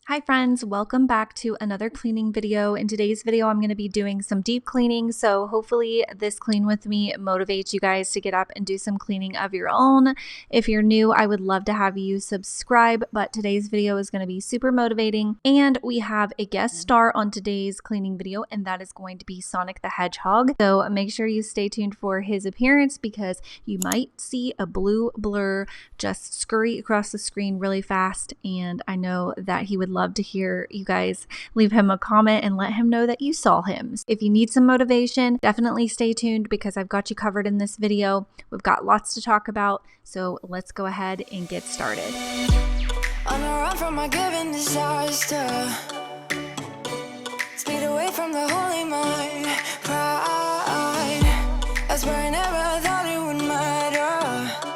Hi friends, welcome back to another cleaning video. In today's video, I'm going to be doing some deep cleaning. So hopefully this clean with me motivates you guys to get up and do some cleaning of your own. If you're new, I would love to have you subscribe, but today's video is going to be super motivating. And we have a guest star on today's cleaning video, and that is going to be Sonic the Hedgehog. So make sure you stay tuned for his appearance because you might see a blue blur just scurry across the screen really fast. And I know that he would love to hear you guys leave him a comment and let him know that you saw him. If you need some motivation, definitely stay tuned because I've got you covered in this video. We've got lots to talk about, so let's go ahead and get started. On a run from my given disaster, speed away from the holy mind, pride. That's where I never thought it would matter.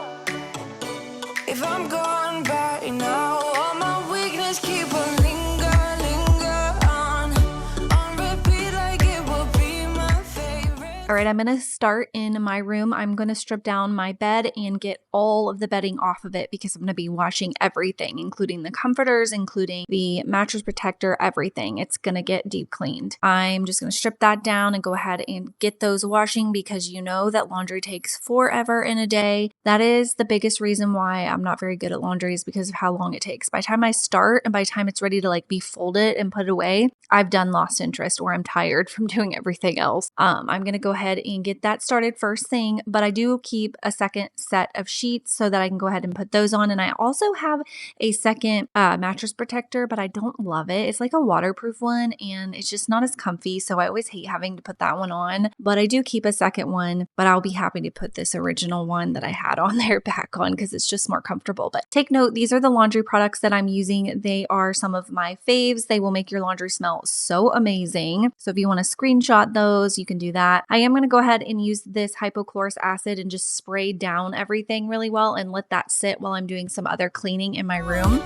If I'm gone by now, all my weakness keep on linger on repeat like it will be my favorite. All right, I'm going to start in my room. I'm going to strip down my bed and get all of the bedding off of it because I'm going to be washing everything, including the comforters, including the mattress protector, everything. It's going to get deep cleaned. I'm just going to strip that down and go ahead and get those washing because you know that laundry takes forever in a day. That is the biggest reason why I'm not very good at laundry is because of how long it takes. By the time I start and by the time it's ready to like be folded and put away, I've done lost interest or I'm tired from doing everything else. I'm going to go ahead and get that started first thing, but I do keep a second set of sheets so that I can go ahead and put those on. And I also have a second mattress protector, but I don't love it. It's like a waterproof one and it's just not as comfy. So I always hate having to put that one on, but I do keep a second one, but I'll be happy to put this original one that I had on there back on because it's just more comfortable. But take note, these are the laundry products that I'm using. They are some of my faves. They will make your laundry smell so amazing. So if you want to screenshot those, you can do that. I am going to go ahead and use this hypochlorous acid and just spray down everything really well and let that sit while I'm doing some other cleaning in my room.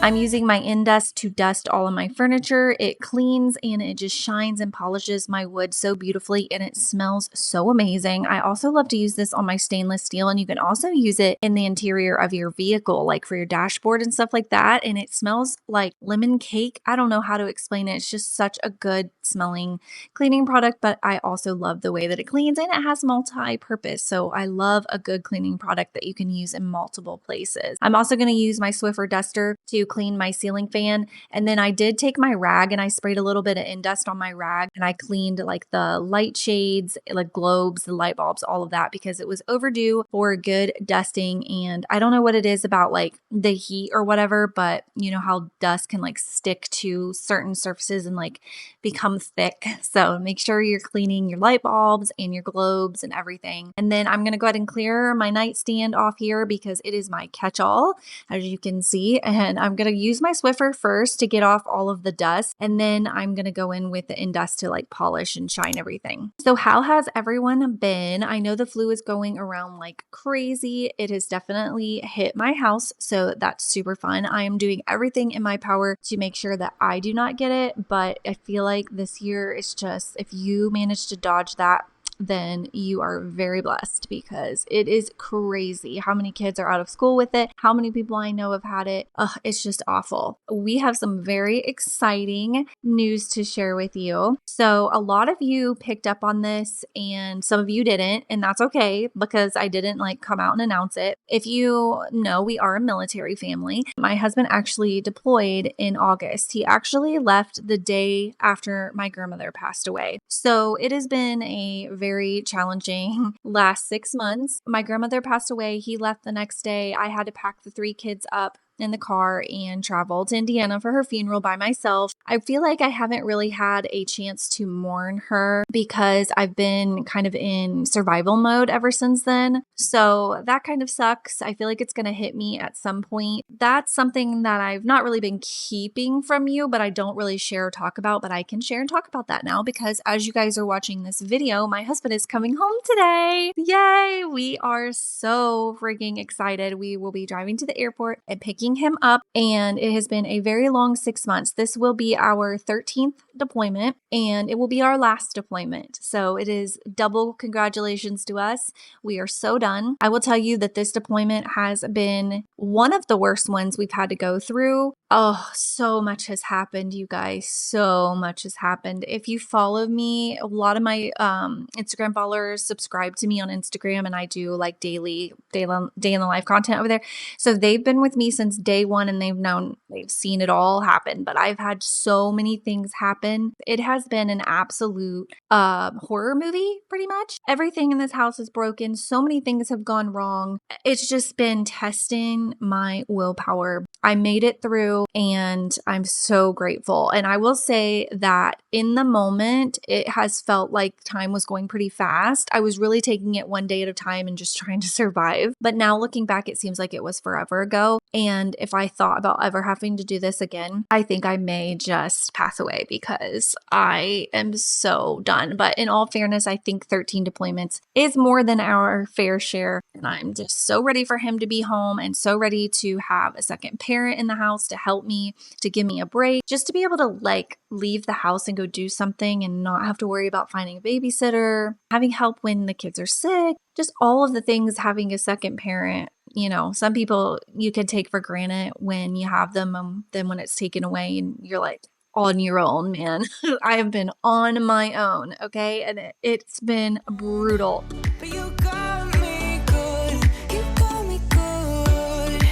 I'm using my Indust to dust all of my furniture. It cleans and it just shines and polishes my wood so beautifully and it smells so amazing. I also love to use this on my stainless steel and you can also use it in the interior of your vehicle, like for your dashboard and stuff like that. And it smells like lemon cake. I don't know how to explain it. It's just such a good smelling cleaning product, but I also love the way that it cleans and it has multi-purpose. So I love a good cleaning product that you can use in multiple places. I'm also going to use my Swiffer duster to clean my ceiling fan. And then I did take my rag and I sprayed a little bit of Indust on my rag and I cleaned like the light shades, like globes, the light bulbs, all of that because it was overdue for a good dusting. And I don't know what it is about like the heat or whatever, but you know how dust can like stick to certain surfaces and like become thick. So make sure you're cleaning your light bulbs and your globes and everything. And then I'm going to go ahead and clear my nightstand off here because it is my catch-all, as you can see. And I'm going to use my Swiffer first to get off all of the dust. And then I'm going to go in with the Indust to like polish and shine everything. So how has everyone been? I know the flu is going around like crazy. It has definitely hit my house. So that's super fun. I am doing everything in my power to make sure that I do not get it. But I feel like this year is just, if you manage to dodge that, then you are very blessed because it is crazy how many kids are out of school with it, how many people I know have had it. It's just awful. We have some very exciting news to share with you. So a lot of you picked up on this and some of you didn't, and that's okay because I didn't like come out and announce it. If you know, we are a military family. My husband actually deployed in August. He actually left the day after my grandmother passed away. So it has been a very challenging last 6 months. My grandmother passed away. He left the next day. I had to pack the 3 kids up in the car and travel to Indiana for her funeral by myself. I feel like I haven't really had a chance to mourn her because I've been kind of in survival mode ever since then. So that kind of sucks. I feel like it's going to hit me at some point. That's something that I've not really been keeping from you, but I don't really share or talk about, but I can share and talk about that now because as you guys are watching this video, my husband is coming home today. Yay! We are so freaking excited. We will be driving to the airport and picking picking him up, and it has been a very long 6 months. This will be our 13th deployment, and it will be our last deployment. So it is double congratulations to us. We are so done. I will tell you that this deployment has been one of the worst ones we've had to go through. Oh, so much has happened, you guys. So much has happened. If you follow me, a lot of my Instagram followers subscribe to me on Instagram, and I do like daily day in the life content over there. So they've been with me since day one, and they've seen it all happen. But I've had so many things happen. It has been an absolute horror movie, pretty much. Everything in this house is broken. So many things have gone wrong. It's just been testing my willpower. I made it through, and I'm so grateful. And I will say that in the moment, it has felt like time was going pretty fast. I was really taking it one day at a time and just trying to survive. But now looking back, it seems like it was forever ago. And if I thought about ever having to do this again, I think I may just pass away because I am so done. But in all fairness, I think 13 deployments is more than our fair share. And I'm just so ready for him to be home and so ready to have a second parent in the house to help me, to give me a break, just to be able to like leave the house and go do something and not have to worry about finding a babysitter, having help when the kids are sick, just all of the things having a second parent. You know, some people you can take for granted when you have them, then when it's taken away and you're like on your own, man. I have been on my own, okay? And it's been brutal. But you got me good, you got me good.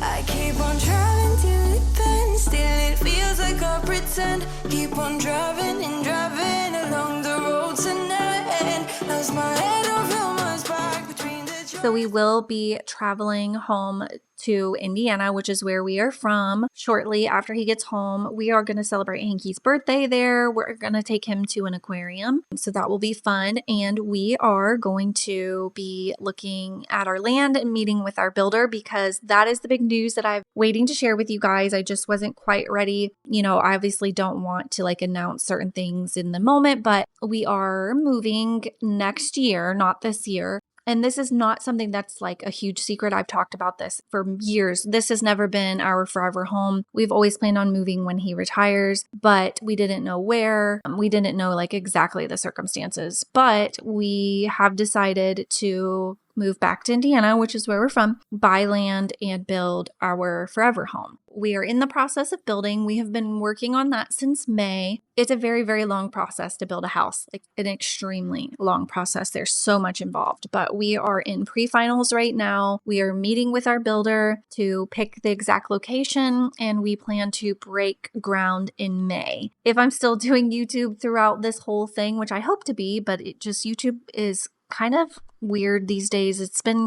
I keep on driving till it bends, still it feels like I pretend. Keep on driving and driving along the road to never end. Lost my head over my back between the So we will be traveling home to Indiana, which is where we are from. Shortly after he gets home, we are going to celebrate Hankey's birthday there. We're going to take him to an aquarium. So that will be fun. And we are going to be looking at our land and meeting with our builder because that is the big news that I'm waiting to share with you guys. I just wasn't quite ready. You know, I obviously don't want to like announce certain things in the moment, but we are moving next year, not this year. And this is not something that's like a huge secret. I've talked about this for years. This has never been our forever home. We've always planned on moving when he retires, but we didn't know where. We didn't know like exactly the circumstances, but we have decided to move back to Indiana, which is where we're from, buy land and build our forever home. We are in the process of building. We have been working on that since May. It's a very, very long process to build a house, like an extremely long process. There's so much involved, but we are in pre-finals right now. We are meeting with our builder to pick the exact location, and we plan to break ground in May. If I'm still doing YouTube throughout this whole thing, which I hope to be, but YouTube is kind of weird these days. It's been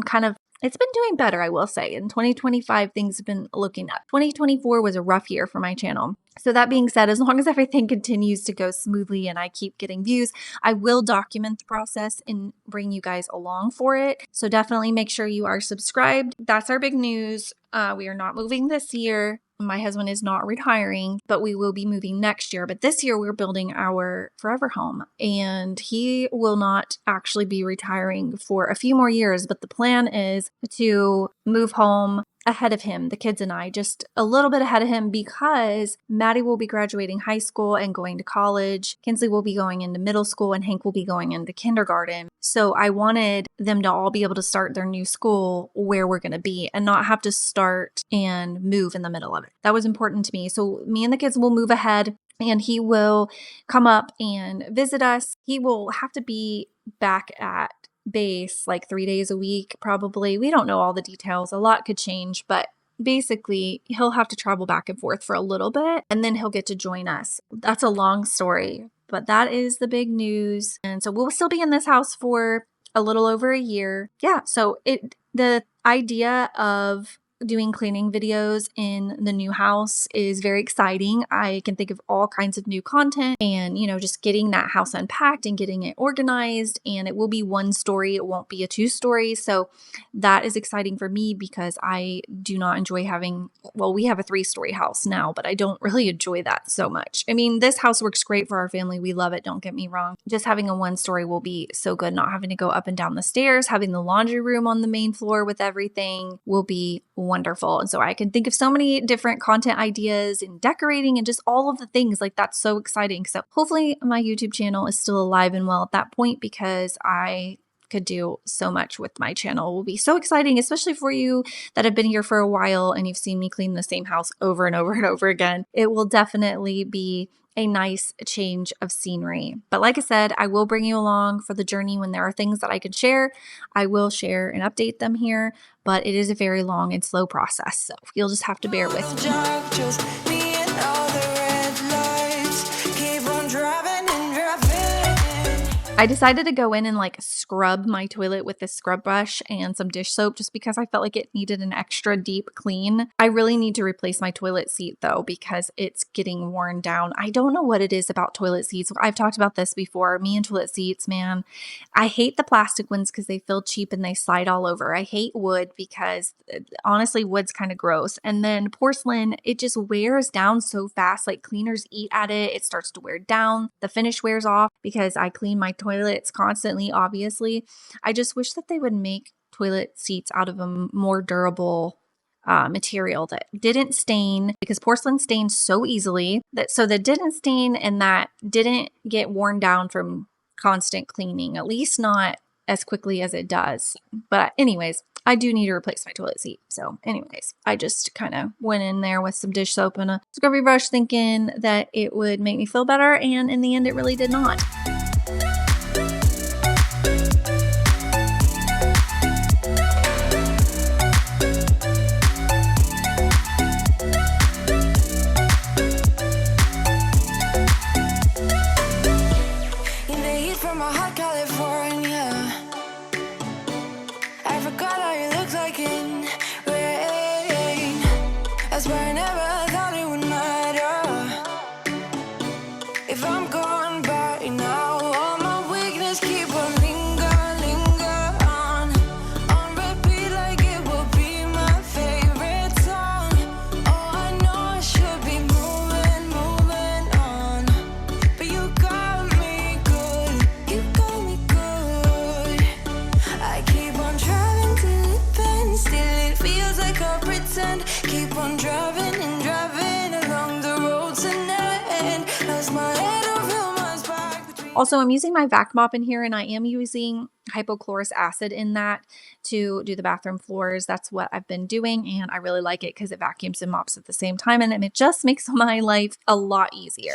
doing better, I will say. In 2025, things have been looking up. 2024 was a rough year for my channel. So that being said, as long as everything continues to go smoothly and I keep getting views, I will document the process and bring you guys along for it. So definitely make sure you are subscribed. That's our big news. We are not moving this year. My husband is not retiring, but we will be moving next year. But this year we're building our forever home, and he will not actually be retiring for a few more years. But the plan is to move home ahead of him, the kids and I, just a little bit ahead of him, because Maddie will be graduating high school and going to college. Kinsley will be going into middle school, and Hank will be going into kindergarten. So I wanted them to all be able to start their new school where we're going to be and not have to start and move in the middle of it. That was important to me. So me and the kids will move ahead, and he will come up and visit us. He will have to be back at base like 3 days a week, probably. We don't know all the details. A lot could change, but basically he'll have to travel back and forth for a little bit, and then he'll get to join us. That's a long story, but that is the big news. And so we'll still be in this house for a little over a year. Yeah. So the idea of doing cleaning videos in the new house is very exciting. I can think of all kinds of new content and, just getting that house unpacked and getting it organized. And it will be one story. It won't be a 2-story. So that is exciting for me because I do not enjoy we have a 3-story house now, but I don't really enjoy that so much. I mean, this house works great for our family. We love it. Don't get me wrong. Just having a 1-story will be so good. Not having to go up and down the stairs, having the laundry room on the main floor with everything will be wonderful. wonderful. And so I can think of so many different content ideas and decorating and just all of the things. Like, that's so exciting. So hopefully my YouTube channel is still alive and well at that point, because I could do so much with my channel. It will be so exciting, especially for you that have been here for a while and you've seen me clean the same house over and over and over again. It will definitely be a nice change of scenery. But like I said, I will bring you along for the journey. When there are things that I can share, I will share and update them here, but it is a very long and slow process. So you'll just have to bear with me. I decided to go in and like scrub my toilet with this scrub brush and some dish soap, just because I felt like it needed an extra deep clean. I really need to replace my toilet seat though, because it's getting worn down. I don't know what it is about toilet seats. I've talked about this before. Me and toilet seats, man. I hate the plastic ones because they feel cheap and they slide all over. I hate wood because honestly, wood's kind of gross. And then porcelain, it just wears down so fast. Like, cleaners eat at it. It starts to wear down. The finish wears off because I clean my toilets constantly, obviously. I just wish that they would make toilet seats out of a more durable material that didn't stain, because porcelain stains so easily, that didn't stain and that didn't get worn down from constant cleaning, at least not as quickly as it does. But anyways, I do need to replace my toilet seat. So anyways, I just kind of went in there with some dish soap and a scrubby brush thinking that it would make me feel better, and in the end it really did not. Also, I'm using my vac mop in here, and I am using hypochlorous acid in that to do the bathroom floors. That's what I've been doing, and I really like it because it vacuums and mops at the same time, and it just makes my life a lot easier.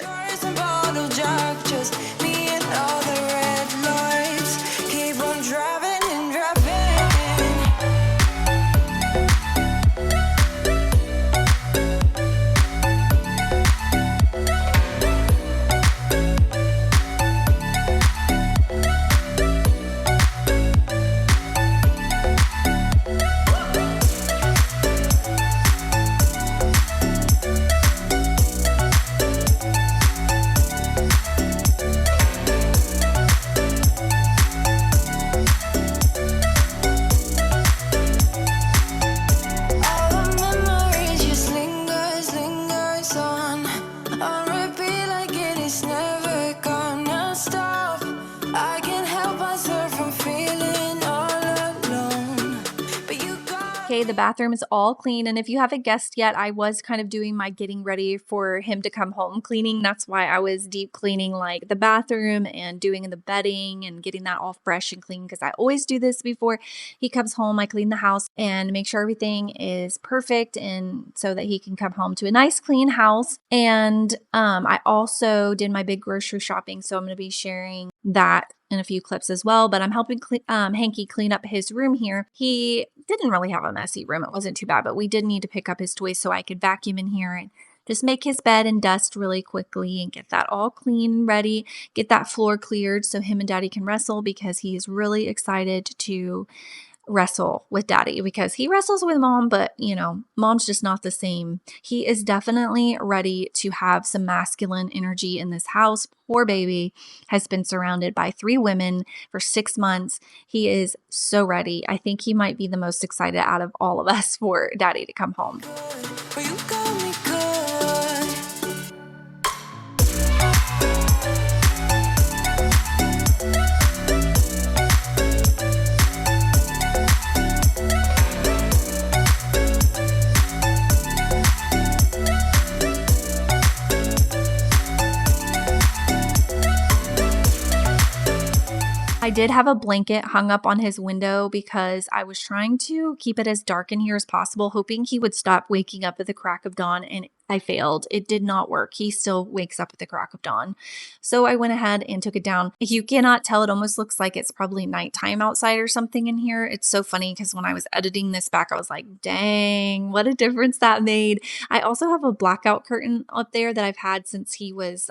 Okay, the bathroom is all clean, and if you haven't guessed yet, I was kind of doing my getting ready for him to come home cleaning. That's why I was deep cleaning like the bathroom and doing the bedding and getting that all fresh and clean, because I always do this before he comes home. I clean the house and make sure everything is perfect, and so that he can come home to a nice clean house. And I also did my big grocery shopping, so I'm going to be sharing that in a few clips as well, but I'm helping Hanky clean up his room here. He didn't really have a messy room. It wasn't too bad, but we did need to pick up his toys so I could vacuum in here and just make his bed and dust really quickly and get that all clean and ready, get that floor cleared so him and Daddy can wrestle, because he is really excited to wrestle with Daddy, because he wrestles with Mom, but you know, Mom's just not the same. He is definitely ready to have some masculine energy in this house. Poor baby has been surrounded by 3 women for 6 months. He is so ready. I think he might be the most excited out of all of us for Daddy to come home. I did have a blanket hung up on his window because I was trying to keep it as dark in here as possible, hoping he would stop waking up at the crack of dawn, and I failed. It did not work. He still wakes up at the crack of dawn. So I went ahead and took it down. You cannot tell, it almost looks like it's probably nighttime outside or something in here. It's so funny because when I was editing this back, I was like, dang, what a difference that made. I also have a blackout curtain up there that I've had since he was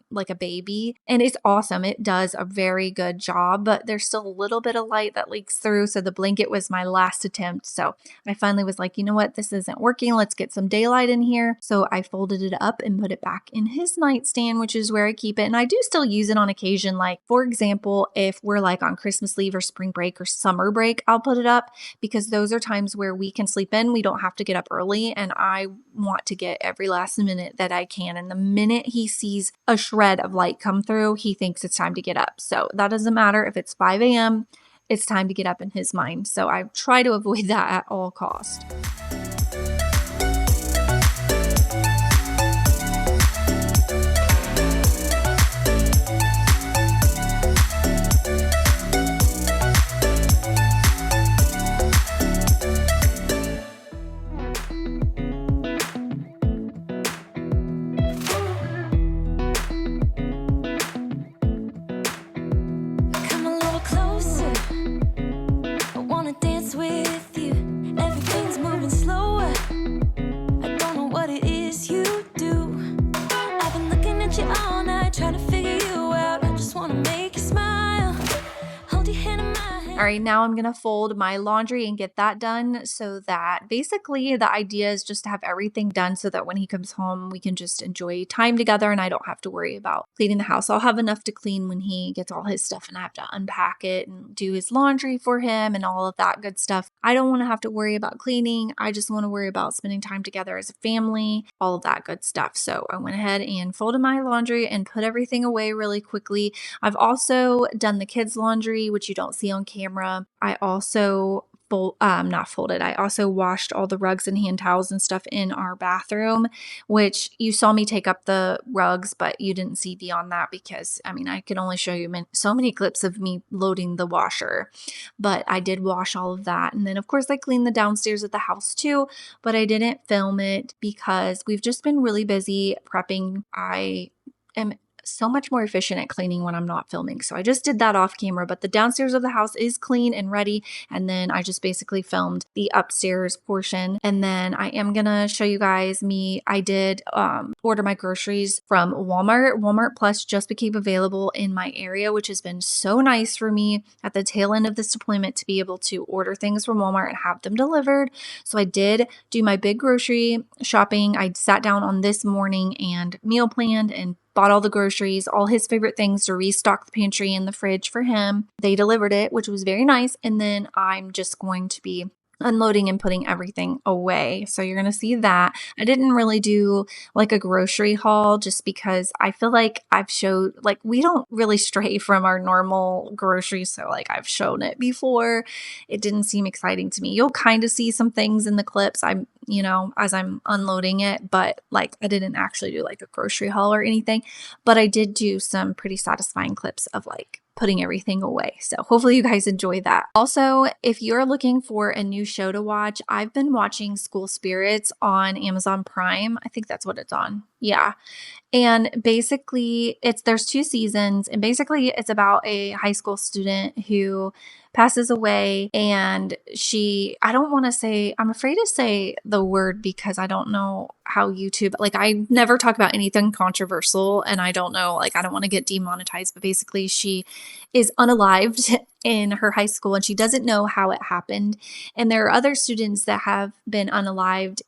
like a baby, and it's awesome. It does a very good job, but there's still a little bit of light that leaks through. So the blanket was my last attempt. So I finally was like, you know what? This isn't working. Let's get some daylight in here. So I folded it up and put it back in his nightstand, which is where I keep it. And I do still use it on occasion. Like, for example, if we're like on Christmas leave or spring break or summer break, I'll put it up because those are times where we can sleep in. We don't have to get up early. And I want to get every last minute that I can. And the minute he sees a shred of light come through, he thinks it's time to get up. So that doesn't matter if it's 5 a.m., it's time to get up in his mind. So I try to avoid that at all costs. Come a little closer. I wanna dance with you. Everything's moving slower. I don't know what it is you do. I've been looking at you all night, trying to figure you out. I just wanna make you smile. Hold your hand in my hand. All right, now I'm going to fold my laundry and get that done so that basically the idea is just to have everything done so that when he comes home, we can just enjoy time together and I don't have to worry about cleaning the house. I'll have enough to clean when he gets all his stuff and I have to unpack it and do his laundry for him and all of that good stuff. I don't want to have to worry about cleaning. I just want to worry about spending time together as a family, all of that good stuff. So I went ahead and folded my laundry and put everything away really quickly. I've also done the kids' laundry, which you don't see on camera. I also not folded. I also washed all the rugs and hand towels and stuff in our bathroom, which you saw me take up the rugs, but you didn't see beyond that because, I mean, I could only show you so many clips of me loading the washer, but I did wash all of that. And then, of course, I cleaned the downstairs of the house too, but I didn't film it because we've just been really busy prepping. I am so much more efficient at cleaning when I'm not filming. So I just did that off camera, but the downstairs of the house is clean and ready. And then I just basically filmed the upstairs portion. And then I am going to show you guys I did order my groceries from Walmart. Walmart Plus just became available in my area, which has been so nice for me at the tail end of this deployment to be able to order things from Walmart and have them delivered. So I did do my big grocery shopping. I sat down on this morning and meal planned and bought all the groceries, all his favorite things to restock the pantry and the fridge for him. They delivered it, which was very nice. And then I'm just going to be unloading and putting everything away. So you're going to see that. I didn't really do like a grocery haul just because I feel like I've showed, like, we don't really stray from our normal groceries. So like I've shown it before. It didn't seem exciting to me. You'll kind of see some things in the clips as I'm unloading it, but like I didn't actually do like a grocery haul or anything, but I did do some pretty satisfying clips of like putting everything away. So hopefully you guys enjoy that. Also, if you're looking for a new show to watch, I've been watching School Spirits on Amazon Prime. I think that's what it's on. Yeah. And basically there's 2 seasons, and basically it's about a high school student who passes away, and I'm afraid to say the word because I don't know how YouTube, like I never talk about anything controversial and I don't know, like I don't want to get demonetized, but basically she is unalived in her high school and she doesn't know how it happened. And there are other students that have been unalived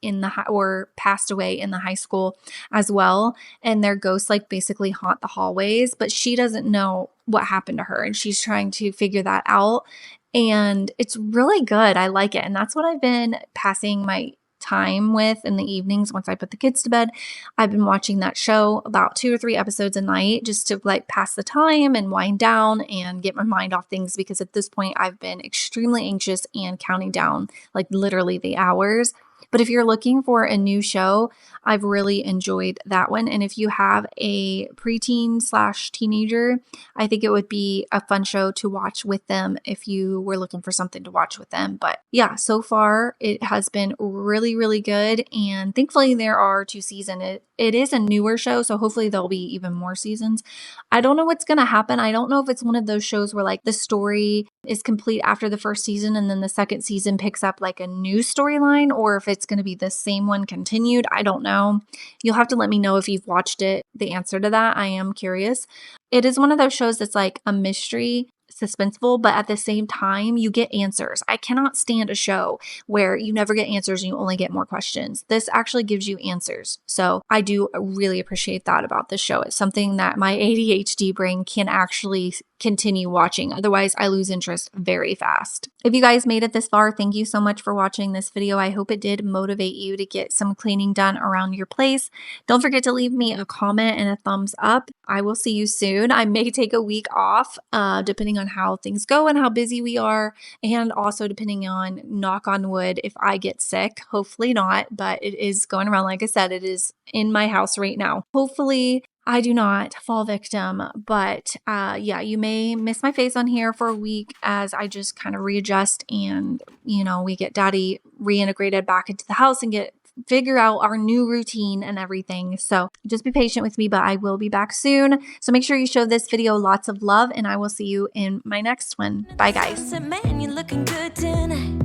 or passed away in the high school as well. And their ghosts like basically haunt the hallways, but she doesn't know what happened to her and she's trying to figure that out. And it's really good. I like it. And that's what I've been passing my time with in the evenings once I put the kids to bed. I've been watching that show about 2 or 3 episodes a night just to like pass the time and wind down and get my mind off things, because at this point I've been extremely anxious and counting down like literally the hours. But if you're looking for a new show, I've really enjoyed that one. And if you have a preteen/teenager, I think it would be a fun show to watch with them if you were looking for something to watch with them. But yeah, so far it has been really, really good. And thankfully there are 2 seasons. It is a newer show, so hopefully there'll be even more seasons. I don't know what's going to happen. I don't know if it's one of those shows where like the story is complete after the first season and then the second season picks up like a new storyline, or if it's going to be the same one continued. I don't know. You'll have to let me know if you've watched it, the answer to that. I am curious. It is one of those shows that's like a mystery, suspenseful, but at the same time, you get answers. I cannot stand a show where you never get answers and you only get more questions. This actually gives you answers. So I do really appreciate that about this show. It's something that my ADHD brain can actually continue watching. Otherwise, I lose interest very fast. If you guys made it this far, thank you so much for watching this video. I hope it did motivate you to get some cleaning done around your place. Don't forget to leave me a comment and a thumbs up. I will see you soon. I may take a week off, depending on how things go and how busy we are, and also depending on, knock on wood, if I get sick. Hopefully not, but it is going around. Like I said, it is in my house right now. Hopefully I do not fall victim, but yeah, you may miss my face on here for a week as I just kind of readjust and, we get Daddy reintegrated back into the house and figure out our new routine and everything. So just be patient with me, but I will be back soon. So make sure you show this video lots of love, and I will see you in my next one. Bye, guys. Man, you're looking good tonight.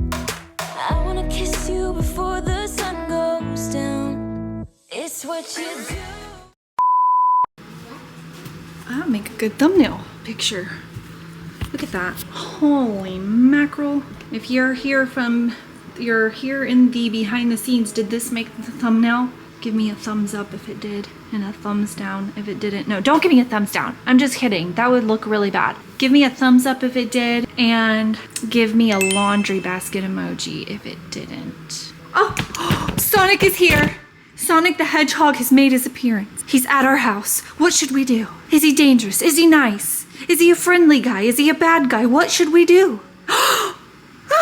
I wanna kiss you before the sun goes down. It's what you do. I'll make a good thumbnail picture. Look at that. Holy mackerel. If you're here in the behind the scenes, did this make the thumbnail? Give me a thumbs up if it did, and a thumbs down if it didn't. No, don't give me a thumbs down. I'm just kidding. That would look really bad. Give me a thumbs up if it did, and give me a laundry basket emoji if it didn't. Oh, Sonic is here. Sonic the Hedgehog has made his appearance. He's at our house. What should we do? Is he dangerous? Is he nice? Is he a friendly guy? Is he a bad guy? What should we do? Oh,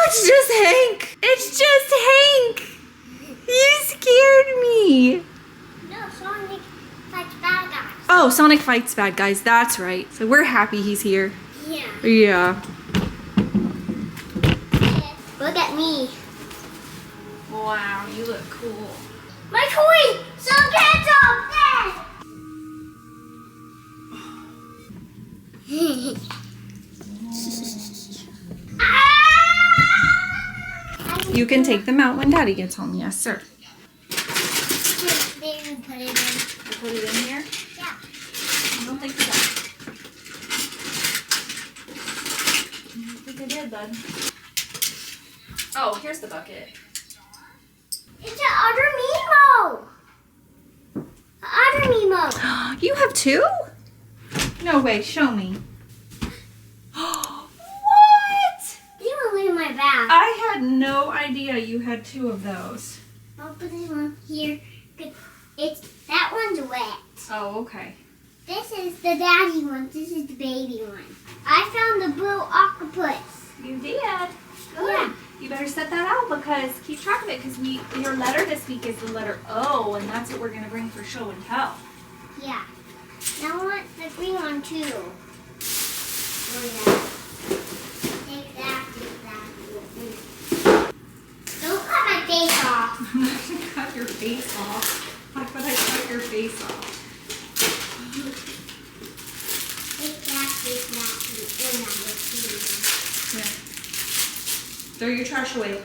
it's just Hank. It's just Hank. You scared me. No, Sonic fights bad guys. Oh, Sonic fights bad guys. That's right. So we're happy he's here. Yeah. Yeah. Look at me. Wow, you look cool. My toy! So handsome! You can take them out when Daddy gets home. Yes, sir. Maybe put it in. Put it in here? Yeah. I don't think so. I think I did, bud. Oh, here's the bucket. It's an other Nemo! Other Nemo! You have two? No way, show me. What? You want to leave my bag. I had no idea you had two of those. I'll put this one here. That one's wet. Oh, okay. This is the daddy one. This is the baby one. I found the blue octopus. You did. Good. Yeah. You better set that out because keep track of it because your letter this week is the letter O, and that's what we're gonna bring for show and tell. Yeah. Now I want the green one too. Oh, take that. Don't cut my face off. I'm not gonna cut your face off. Why would I cut your face off? Take that. Here. Throw your trash away.